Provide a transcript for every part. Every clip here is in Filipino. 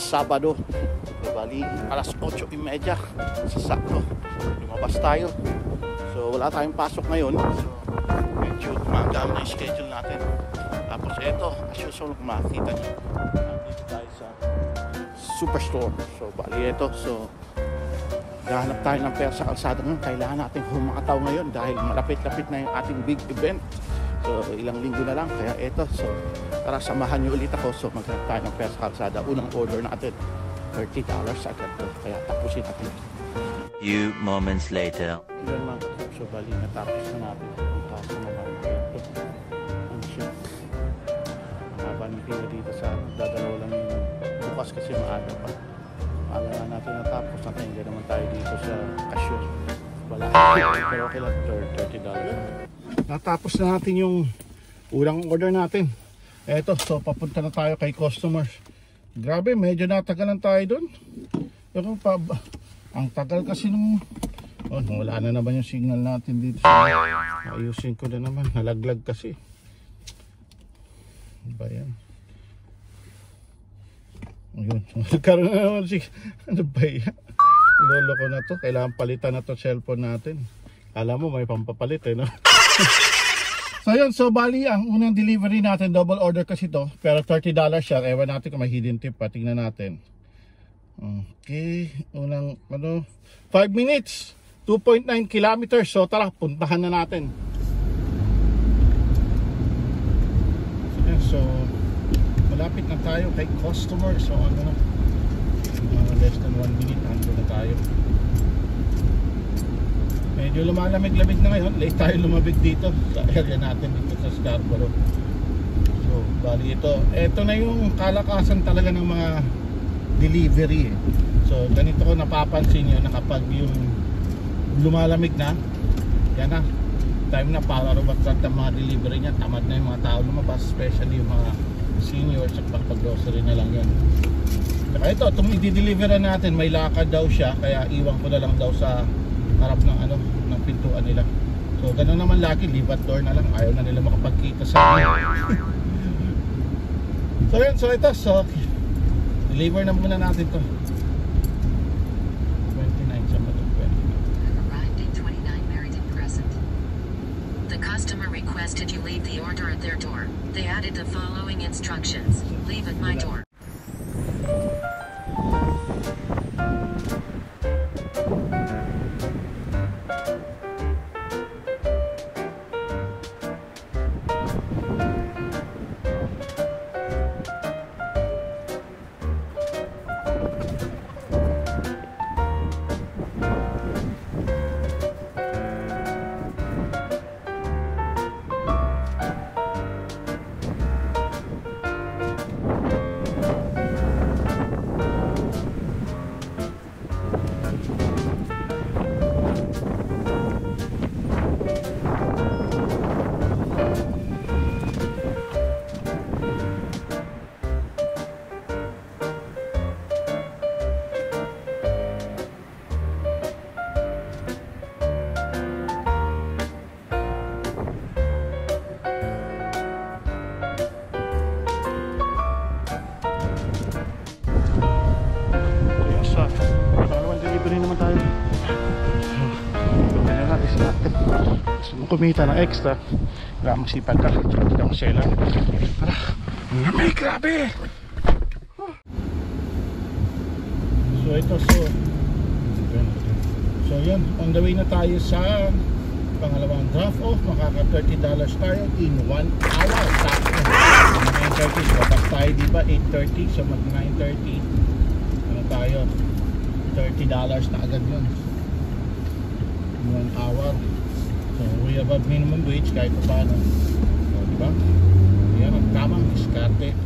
Sabado. So, bali, alas 8:30 sa sakto. Lumabas tayo. So, wala tayong pasok ngayon. So, medyo tumagaan na yung schedule natin. Tapos ito, as usual, kung makikita nyo, nandito tayo sa Superstore. So, bali ito. So, gahanap tayo ng pera sa kalsada ngayon. Kailangan natin humakataw ngayon dahil malapit-lapit na yung ating big event. So, ilang linggo na lang. Kaya ito. So, tara, samahan nyo ulit ako. So, maghanap tayo ng pera sa kalsada. Unang order natin, $30 agad to. Kaya tapusin natin. Few moments later. Yan mga kapatid. So, bali, natapos na natin. Ang kaso naman. Ito. Ang shit. Mahaba ng pila dito sa dadalaw lang yung bukas kasi maaga pa. Maaga na natin natapos. Natin, hindi naman tayo dito sa cashier. Wala. Pero okay lang. $30. Natapos na natin yung unang order natin. Eto, so papunta na tayo kay customers. Grabe, medyo natagalan tayo dun. Ang tagal kasi nung wala na naman yung signal natin dito. Ayusin ko na naman, nalaglag kasi. Ano ba yan? Ayun, nagkaroon na naman ano ba yan? Lolo ko na to, kailangan palitan na to cellphone natin. Alam mo, may pampapalit no? So yun, so bali ang unang delivery natin, double order kasi to, pero $30 siya. Ewan natin kung may hidden tip pa, tingnan natin. Okay, unang 5 minutes, 2.9 kilometers. So tara, puntahan na natin. So malapit na tayo kay customer. So ano na, less than 1 minute ando na tayo. Medyo lumalamig-lamig na ngayon. Late tayo lumabig dito sa area natin dito sa Scarborough. So bali ito na yung kalakasan talaga ng mga delivery eh. So ganito ko napapansin nyo na kapag yung lumalamig na, yan na, time na para rubat-rat ang mga delivery niya. Tamad na yung mga tao lumabas, especially yung mga seniors at pag-grocery na lang yan. Saka ito, itong i-deliver natin, may lakad daw siya, kaya iwan ko na lang daw sa harap ng ng pintuan nila. So ganoon naman lagi, leave at door na lang, ayaw na nila makapagkita sa akin. So yun, so ito, so deliver na muna natin to. 29 sa matong 29. Arrived in 29 Meriden Crescent. The customer requested you leave the order at their door. They added the following instructions. Leave at my door. Kumita ng extra, wala masipag ka, hindi ako seller. May grabe. So ito, so yan, on the way na tayo sa pangalawang drop off. Makaka $30 tayo in 1 hour. Tapos 9:30, babas tayo diba 8:30, so mag 9:30 ano tayo, $30 na agad yun in 1 hour. So way above minimum wage kahit pa paano. So diba, yan ang tamang diskarte.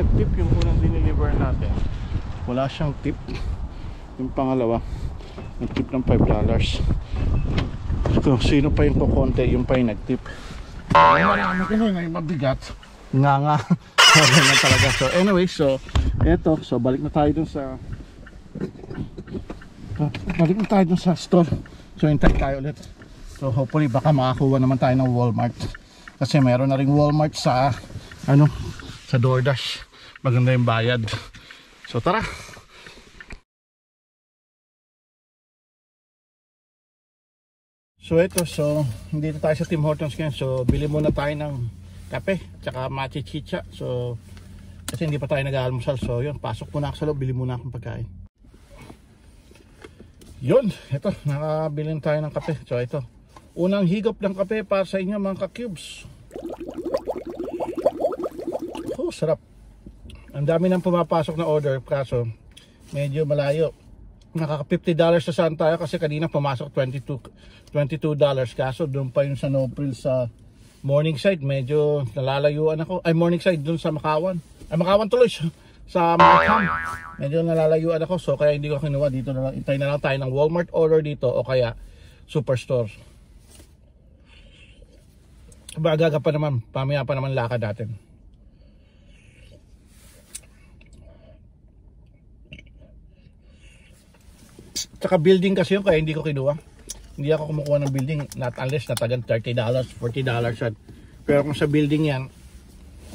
nag-tip yung unang dineliver natin. Wala siyang tip. Yung pangalawa, nag-tip ng $5. So, sino pa yung kukonte, yung pa yung nag-tip. Marami ko na yung mabigat. Nga. Ganyan talaga. So, anyway, so, eto. So, balik na tayo dun sa store. So, hintay tayo ulit. So, hopefully, baka makakuha naman tayo ng Walmart. Kasi meron na ring Walmart sa, sa DoorDash. Maganda yung bayad. So, tara. So ito, dito tayo sa Tim Hortons ngayon. So bili muna tayo ng kape tsaka machichicha. So kasi hindi pa tayo nag-aalmusal. So yun, pasok muna ako sa loob, bili muna akong pagkain. Yun, ito, nakabili tayo ng kape. So ito, unang higop ng kape para sa inyo mga ka-cubes. Oh, sarap. Ang dami nang pumapasok na order, kaso medyo malayo. Nakaka $50 na saan tayo kasi kanina pumasok $22, kaso doon pa yung sa Nopril sa Morningside, medyo nalalayuan ako. Ay, Morningside doon sa Makawan. Ay, Makawan tuloy sa Markham. Medyo nalalayuan ako, so kaya hindi ko kinuha dito na lang. Intay na lang tayo ng Walmart order dito o kaya Superstore. Bagaga pa naman, pamaya pa naman lakad natin. Tsaka building kasi yun, kaya hindi ko kinuha. Hindi ako kumukuha ng building, not unless natagan $30, $40 yan. Pero kung sa building yan,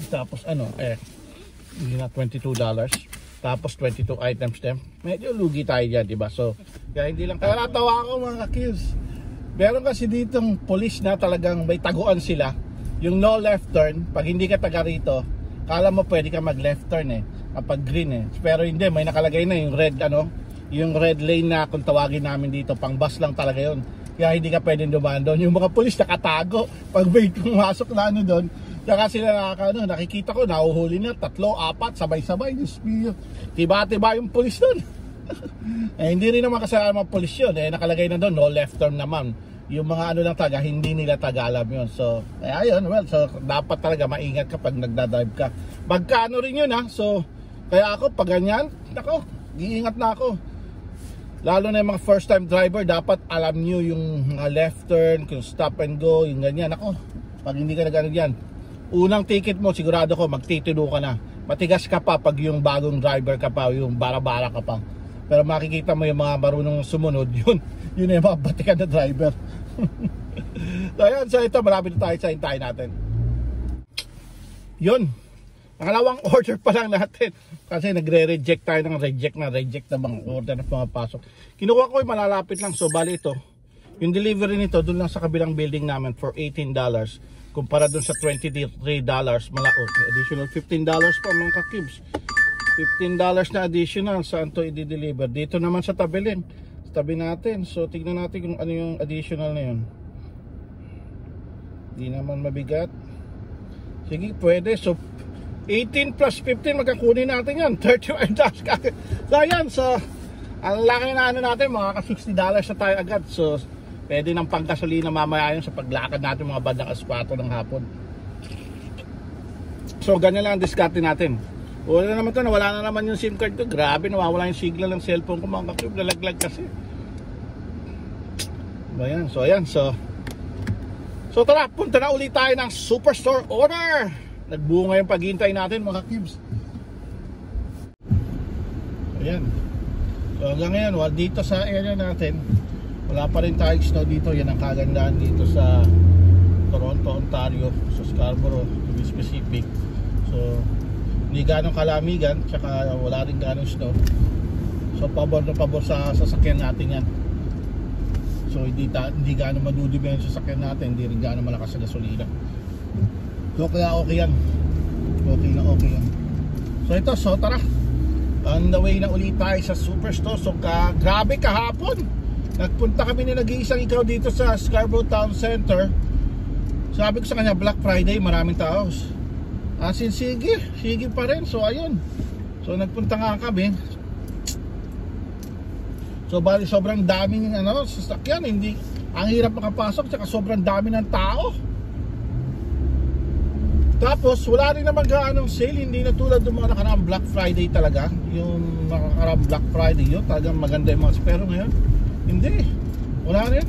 tapos hindi na $22, tapos 22 items them, medyo lugi tayo dyan, diba? So, kaya hindi lang. Kaya natawa ako mga ka-kills. Meron kasi ditong police na talagang may taguan sila. Yung no left turn, pag hindi ka taga rito, kala mo pwede ka mag left turn kapag green Pero hindi, may nakalagay na yung red yung red lane na kung tawagin namin dito, pang bus lang talaga yun. Kaya hindi ka pwedeng dumaan doon. Yung mga pulis nakatago pag may pumasok na doon. Kaya sila nakikita ko, nahuhuli na 3, 4, sabay-sabay. Tiba-tiba yung pulis doon. Hindi rin naman kasalanan mga pulis yun. Nakalagay na doon, no left turn naman. Yung mga lang taga, hindi nila taga-alam yun. So, ayun, so dapat talaga maingat kapag nagdadrive ka. Magkano rin yun So, kaya ako, pag ganyan, iingat na ako. Lalo na yung mga first time driver, dapat alam nyo yung left turn, yung stop and go, yung ganyan. Pag hindi ka nagano yan, unang ticket mo, sigurado ko, magtitudo ka na. Matigas ka pa pag yung bagong driver ka pa, yung bara-bara ka pa. Pero makikita mo yung mga marunong sumunod, yun yung mga batikan na driver. So yun, so ito, marami na tayo sa hintay natin. Yun, pangalawang order pa lang natin. Kasi nagre-reject tayo ng reject na mga order na pumapasok. Kinuha ko yung malalapit lang. So bali ito, yung delivery nito doon lang sa kabilang building namin for $18. Kumpara doon sa $23, additional $15 pa mga ka-cubes. $15 na additional. Saan to i-deliver? Dito naman sa tabi natin. So tignan natin kung ano yung additional na yun. Hindi naman mabigat. Sige, pwede. So 18 plus 15, magkakunin natin yan. $31. So ayan, so ang laki na natin, mga $60 na tayo agad. So pwede ng panggasolina mamaya yun sa paglakad natin mga bandang aspato ng hapon. So ganyan lang ang diskarte natin. Wala naman to, nawala na naman yung SIM card ko. Grabe, nawawala yung signal ng cellphone ko mga ka-cube. Nalaglag kasi. Ayan, so tara, punta na ulit tayo ng Superstore order. Nagbunga yung paghintay natin mga cubes. Ayan. So hanggang ngayon, dito sa area natin, wala pa rin tayong snow dito. Yan ang kagandahan dito sa Toronto, Ontario, sa Scarborough, to be specific. So hindi ganong kalamigan, tsaka wala rin ganong snow. So pabor na pabor sa sasakyan natin yan. So hindi ganong madudumi yung sasakyan natin, hindi rin ganong malakas sa gasolina. So kaya okay yan. Okay yan. So ito, so tara. On the way na ulit tayo sa Superstore. So grabe kahapon. Nagpunta kami ni nag-iisang ikaw dito sa Scarborough Town Center. Sabi ko sa kanya, Black Friday, maraming tao. Sige pa rin. So ayun. So nagpunta nga kami. So bali sobrang daming sasakyan. Ang hirap makapasok, tsaka sobrang dami ng tao. Tapos wala rin naman gaanong sale, hindi na tulad ng mga nakaraang Black Friday talaga. Yung nakaraang Black Friday yun, talagang maganda yung mga, pero ngayon hindi, wala rin.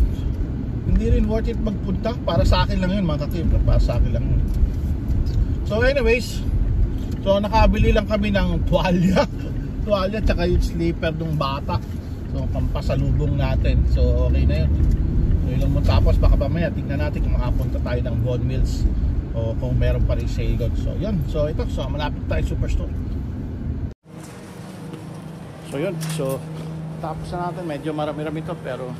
Hindi rin worth it magpunta. Para sa akin lang yun mga ka-team, para sa akin lang yun. So anyways, so nakabili lang kami ng tuwalya tsaka yung sleeper ng bata. So pampasalubong natin. So okay na yun. So yun lang mo. Tapos baka mamaya tignan natin kung makapunta tayo ng Von Mills o kung meron pa rin sale doon. So yun. So ito. So malapit tayo Superstore. So yun. So tapos na natin. Medyo marami-rami ito pero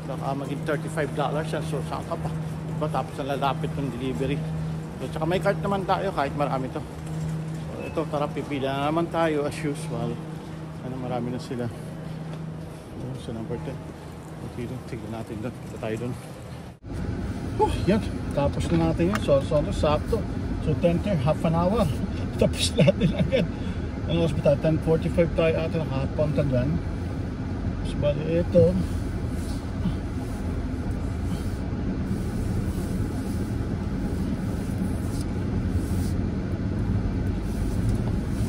baka maging $35 yan. So saan ka pa? Diba? Tapos na lalapit ng delivery. So tsaka may cart naman tayo kahit marami ito. So ito. Tara pipila na naman tayo as usual. Ano marami na sila. So number 10. Okay, tignan natin doon. Kita tayo doon. Yan. Tapos na natin yun. So sakto. So 10 half an hour. Tapos natin agad. Ano oras ba tayo? 10:45 tayo ata nakapunta doon. So bali ito.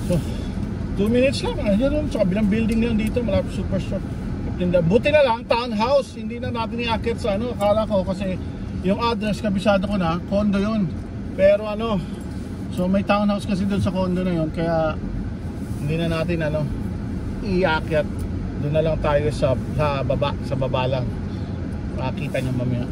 So 2 minutes lang. Ayan sa kabilang building lang dito. Malapit Superstore. Buti na lang, townhouse. Hindi na natin iakit sa ano. Akala ko kasi yung address, kabisado ko na, condo yun. Pero ano, so may townhouse kasi doon sa condo na yun. Kaya hindi na natin ano, iakit. Doon na lang tayo sa baba lang. Makakita nyo mamaya.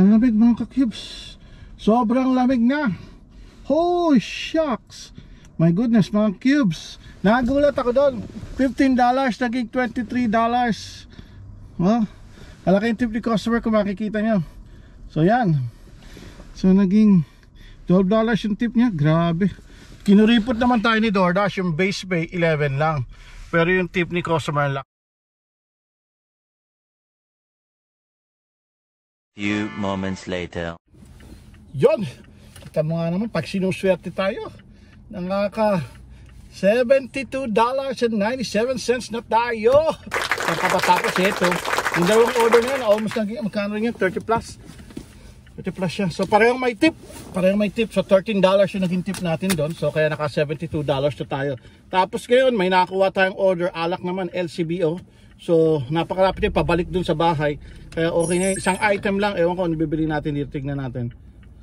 Ang lamig mga ka-cubes. Sobrang lamig na. Holy shucks. My goodness mga cubes. Nagulat ako doon. $15 naging $23. Oh, malaki yung tip ni customer kung makikita nyo. So yan. So naging $12 yung tip niya. Grabe. Kinuripot naman tayo ni DoorDash. Yung base pay 11 lang. Pero yung tip ni customer lang. Few moments later. Yon, kita mo nga naman pag sinuswerte tayo, nakaka $72.97 na tayo. Tapos ito, yung dalawang order na yan, almost naging magkano rin yan, 30 plus siya. So parehong may tip, so $13 yung naging tip natin doon. So kaya naka $72 na tayo. Tapos ngayon may nakakuha tayong order, alak naman, LCBO. So napakalapit yung pabalik dun sa bahay. Kaya okay na, isang item lang. Ewan ko ano bibili natin dito, tignan natin.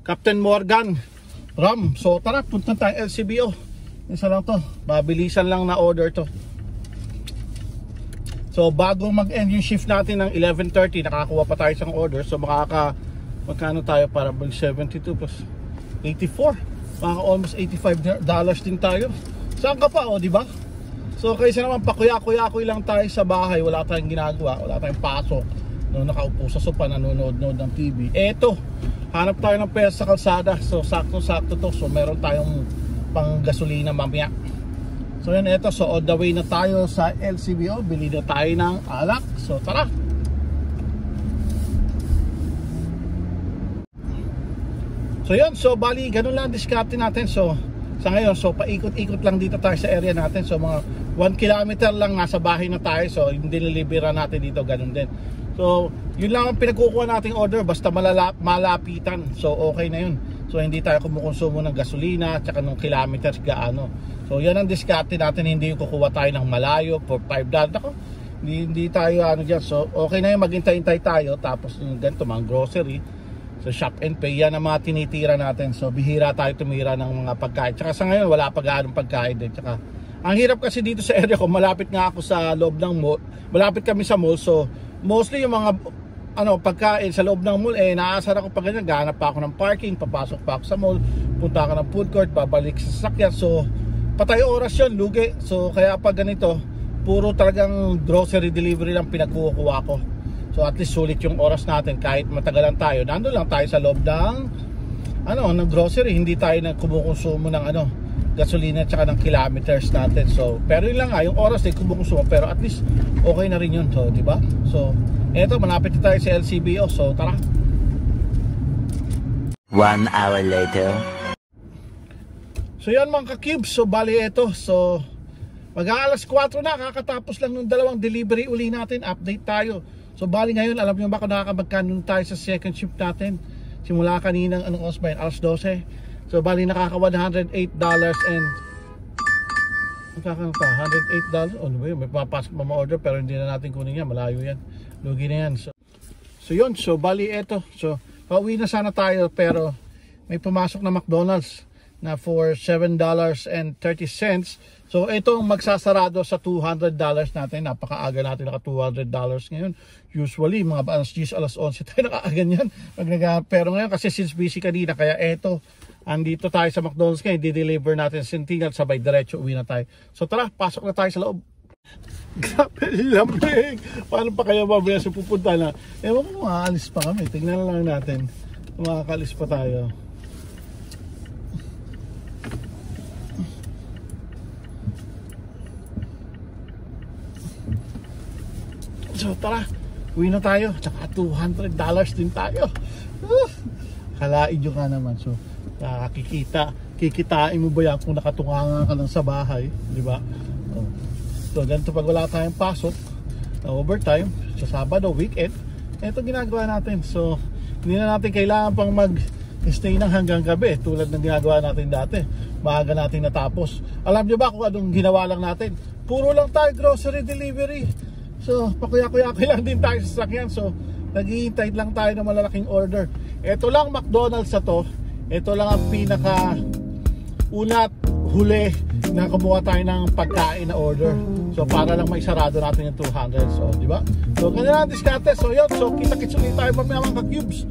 Captain Morgan Ram. So tara, punta tayo LCBO. Isa lang to, mabilisan lang na order to. So bago mag-end yung shift natin ng 11:30, nakakuha pa tayo isang order. So magkano tayo para mag 72 plus 84, maka almost $85 din tayo. Saan ka pa, o di ba? So kaysa naman pakuya-kuya lang tayo sa bahay, wala tayong ginagawa, wala tayong pasok, no, nakaupo sa sopa, nanonood ng TV. Eto, hanap tayo ng pera sa kalsada. So sakto to. So meron tayong pang gasolina mamaya. So yan, eto. So on the way na tayo sa LCBO. Bili na tayo ng alak. So tara. So yun, so bali ganun lang diskarte natin. So sa ngayon, so paikot-ikot lang dito tayo sa area natin. So mga 1 kilometer lang nasa bahay na tayo. So yung dinilibera natin dito, ganun din. So yun lang ang pinagkukuha nating order, basta malapitan. So okay na yun. So hindi tayo kumukonsumo ng gasolina at saka ng kilometers gaano. So yan ang diskarte natin, hindi yung kukuha tayo ng malayo for $5. Ako, hindi tayo ano dyan. So okay na yun, maghintay-hintay tayo. Tapos yung ganito, mga grocery, so shop and pay, yan ang mga tinitira natin. So bihira tayo tumira ng mga pagkain. Tsaka sa ngayon wala pa gaanong pagkain din. Tsaka ang hirap kasi dito sa area ko, malapit nga ako sa loob ng mall. Malapit kami sa mall, so mostly yung mga pagkain sa loob ng mall, naaasar ako pa ganyan, gahanap pa ako ng parking, papasok pa ako sa mall, punta ka ng food court, babalik sa sasakyan. So patay oras yun, lugi. So kaya pag ganito, puro talagang grocery delivery lang pinagkukuha ko. So at least sulit yung oras natin, kahit matagalan tayo, nandun lang tayo sa loob ng ng grocery, hindi tayo kumukonsumo ng gasolina at saka ng kilometers natin. So pero yun lang nga, yung oras din kumukonsumo, pero at least okay na rin yun. So diba? So eto, malapit na tayo sa LCBO. So tara. 1 hour later. So yan mga ka-cubes, so bali eto, so mag-aalas 4 na, kakatapos lang ng dalawang delivery uli natin, update tayo. So bali ngayon, alam nyo ba kung nakakabagkano tayo sa second shift natin? Simula kaninang alas 12. So bali nakaka $108 and nakaka $108. Ano ba yun? May papasok pa ma-order pero hindi na natin kunin yan, malayo yan, lugi na yan. So yun, so bali eto, so pauwi na sana tayo pero may pumasok na McDonald's na for $7.30. So itong magsasarado sa $200 natin. Napakaaga natin, naka $200 ngayon. Usually mga alas 10, alas 11 tayo nakaaganyan. Pero ngayon kasi since busy kanina, kaya eto, andito tayo sa McDonald's ngayon, di-deliver natin sa Centennial, sabay diretso uwi na tayo. So tara, pasok na tayo sa loob. Grabe, lamig. Paano pa kaya mamaya sa pupunta na? Ewan ko, makaalis pa kami. Tingnan lang natin. Makakaalis pa tayo. So tara, uwi na tayo. Tsaka $200 din tayo. Kalain nyo nga naman. So kikitain mo ba yan kung nakatunga ka lang sa bahay, di ba? So ganito pag wala tayong pasok, overtime, sa Sabado, weekend, ito ginagawa natin. So hindi na natin kailangan pang mag-stay ng hanggang gabi tulad ng ginagawa natin dati. Maaga natin natapos. Alam nyo ba kung anong ginawa lang natin? Puro lang tayo grocery delivery. So pakuya-kuya lang din tayo sa sasakyan. So naghihintay lang tayo ng malalaking order. Ito lang McDonald's na to. Ito lang ang pinaka unat huli na kumuha tayo ng pagkain na order. So para lang maisarado natin yung 200. So di ba? So ganyan ang diskarte. So yun, so kita-kits ulit tayo mamaya mga ka-cubes.